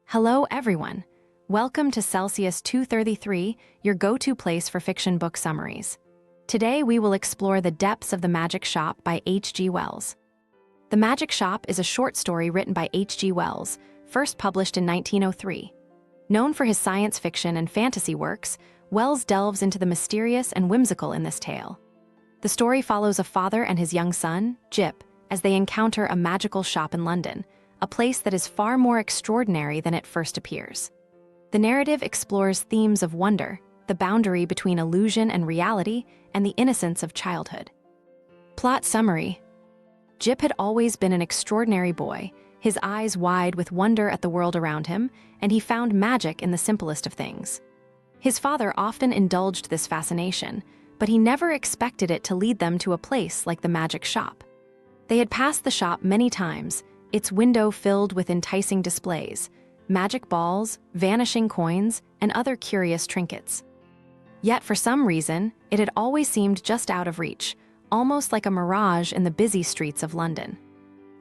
Hello, everyone. Welcome to Celsius 233, your go-to place for fiction book summaries. Today, we will explore the depths of The Magic Shop by H.G. Wells. The Magic Shop is a short story written by H.G. Wells, first published in 1903. Known for his science fiction and fantasy works, Wells delves into the mysterious and whimsical in this tale. The story follows a father and his young son, Jip, as they encounter a magical shop in London, a place that is far more extraordinary than it first appears. The narrative explores themes of wonder, the boundary between illusion and reality, and the innocence of childhood. Plot summary. Jip had always been an extraordinary boy, his eyes wide with wonder at the world around him, and he found magic in the simplest of things. His father often indulged this fascination, but he never expected it to lead them to a place like the Magic Shop. They had passed the shop many times, its window filled with enticing displays, magic balls, vanishing coins, and other curious trinkets. Yet for some reason, it had always seemed just out of reach, almost like a mirage in the busy streets of London.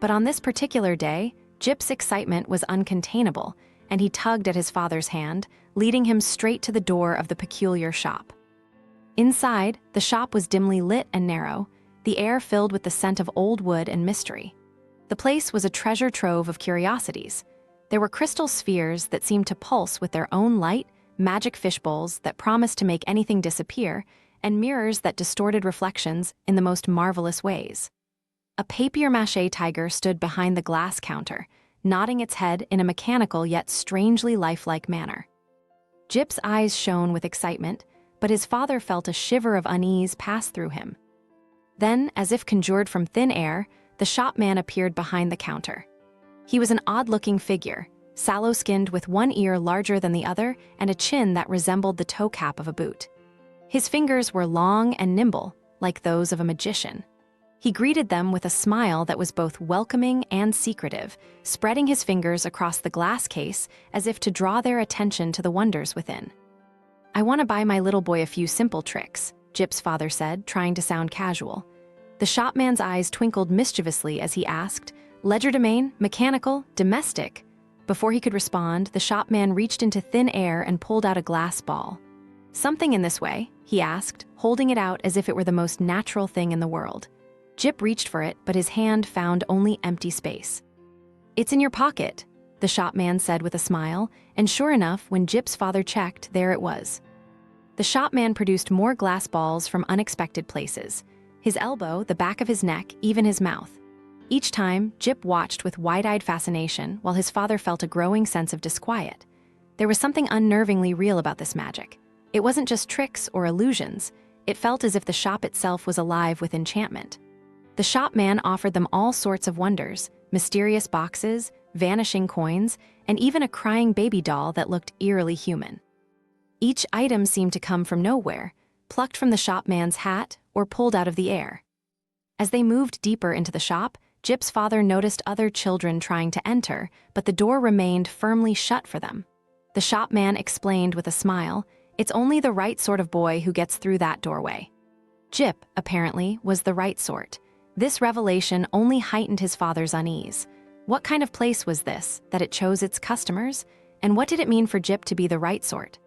But on this particular day, Jip's excitement was uncontainable, and he tugged at his father's hand, leading him straight to the door of the peculiar shop. Inside, the shop was dimly lit and narrow, the air filled with the scent of old wood and mystery. The place was a treasure trove of curiosities. There were crystal spheres that seemed to pulse with their own light, magic fishbowls that promised to make anything disappear, and mirrors that distorted reflections in the most marvelous ways. A papier-mâché tiger stood behind the glass counter, nodding its head in a mechanical yet strangely lifelike manner. Jip's eyes shone with excitement, but his father felt a shiver of unease pass through him. Then, as if conjured from thin air, the shopman appeared behind the counter. He was an odd-looking figure, sallow-skinned with one ear larger than the other and a chin that resembled the toe cap of a boot. His fingers were long and nimble, like those of a magician. He greeted them with a smile that was both welcoming and secretive, spreading his fingers across the glass case as if to draw their attention to the wonders within. "I want to buy my little boy a few simple tricks," Jip's father said, trying to sound casual. The shopman's eyes twinkled mischievously as he asked, "Legerdemain, mechanical, domestic?" Before he could respond, the shopman reached into thin air and pulled out a glass ball. "Something in this way?" he asked, holding it out as if it were the most natural thing in the world. Jip reached for it, but his hand found only empty space. "It's in your pocket," the shopman said with a smile, and sure enough, when Jip's father checked, there it was. The shopman produced more glass balls from unexpected places. His elbow, the back of his neck, even his mouth. Each time, Jip watched with wide-eyed fascination while his father felt a growing sense of disquiet. There was something unnervingly real about this magic. It wasn't just tricks or illusions. It felt as if the shop itself was alive with enchantment. The shopman offered them all sorts of wonders, mysterious boxes, vanishing coins, and even a crying baby doll that looked eerily human. Each item seemed to come from nowhere, plucked from the shopman's hat or pulled out of the air. As they moved deeper into the shop, Jip's father noticed other children trying to enter, but the door remained firmly shut for them. The shopman explained with a smile, "It's only the right sort of boy who gets through that doorway." Jip, apparently, was the right sort. This revelation only heightened his father's unease. What kind of place was this, that it chose its customers? And what did it mean for Jip to be the right sort?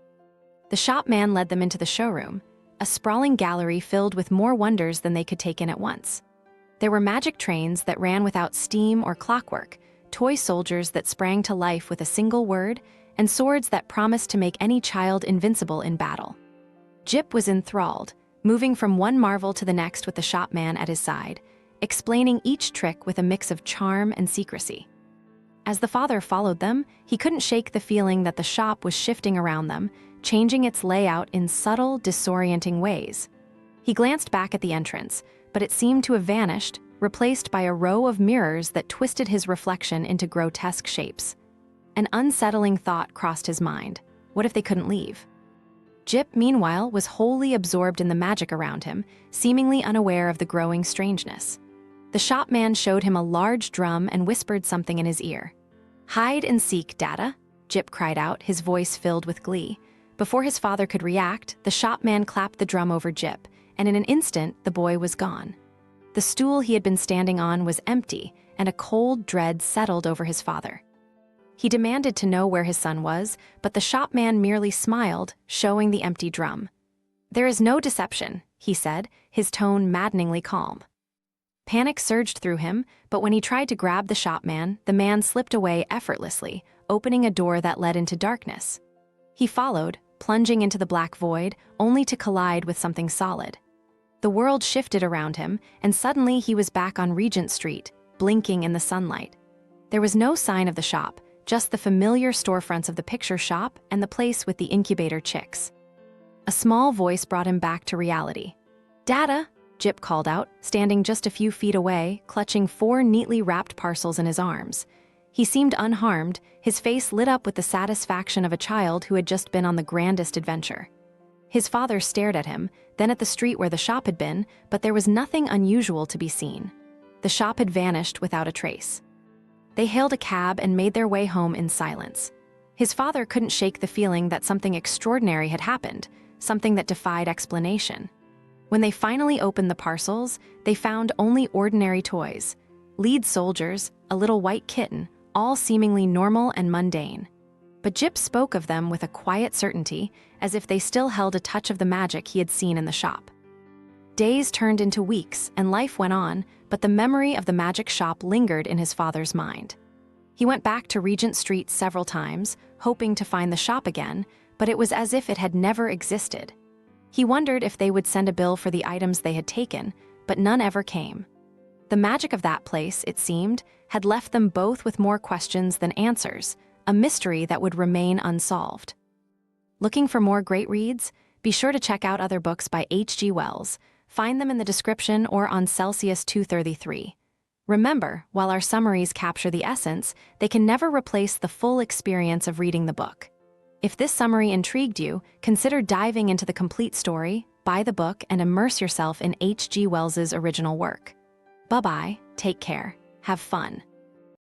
The shopman led them into the showroom, a sprawling gallery filled with more wonders than they could take in at once. There were magic trains that ran without steam or clockwork, toy soldiers that sprang to life with a single word, and swords that promised to make any child invincible in battle. Jip was enthralled, moving from one marvel to the next with the shopman at his side, explaining each trick with a mix of charm and secrecy. As the father followed them, he couldn't shake the feeling that the shop was shifting around them, changing its layout in subtle, disorienting ways. He glanced back at the entrance, but it seemed to have vanished, replaced by a row of mirrors that twisted his reflection into grotesque shapes. An unsettling thought crossed his mind. What if they couldn't leave? Jip, meanwhile, was wholly absorbed in the magic around him, seemingly unaware of the growing strangeness. The shopman showed him a large drum and whispered something in his ear. "Hide and seek, Dada," Jip cried out, his voice filled with glee. Before his father could react, the shopman clapped the drum over Jip, and in an instant, the boy was gone. The stool he had been standing on was empty, and a cold dread settled over his father. He demanded to know where his son was, but the shopman merely smiled, showing the empty drum. "There is no deception," he said, his tone maddeningly calm. Panic surged through him, but when he tried to grab the shopman, the man slipped away effortlessly, opening a door that led into darkness. He followed, plunging into the black void, only to collide with something solid. The world shifted around him, and suddenly he was back on Regent Street, blinking in the sunlight. There was no sign of the shop, just the familiar storefronts of the picture shop and the place with the incubator chicks. A small voice brought him back to reality. "Dada," Jip called out, standing just a few feet away, clutching 4 neatly wrapped parcels in his arms. He seemed unharmed, his face lit up with the satisfaction of a child who had just been on the grandest adventure. His father stared at him, then at the street where the shop had been, but there was nothing unusual to be seen. The shop had vanished without a trace. They hailed a cab and made their way home in silence. His father couldn't shake the feeling that something extraordinary had happened, something that defied explanation. When they finally opened the parcels, they found only ordinary toys. Lead soldiers, a little white kitten, all seemingly normal and mundane. But Jip spoke of them with a quiet certainty, as if they still held a touch of the magic he had seen in the shop. Days turned into weeks, and life went on, but the memory of the magic shop lingered in his father's mind. He went back to Regent Street several times, hoping to find the shop again, but it was as if it had never existed. He wondered if they would send a bill for the items they had taken, but none ever came. The magic of that place, it seemed, had left them both with more questions than answers, a mystery that would remain unsolved. Looking for more great reads? Be sure to check out other books by H.G. Wells. Find them in the description or on Celsius 233. Remember, while our summaries capture the essence, they can never replace the full experience of reading the book. If this summary intrigued you, consider diving into the complete story, buy the book, and immerse yourself in H.G. Wells's original work. Bye-bye, take care, have fun.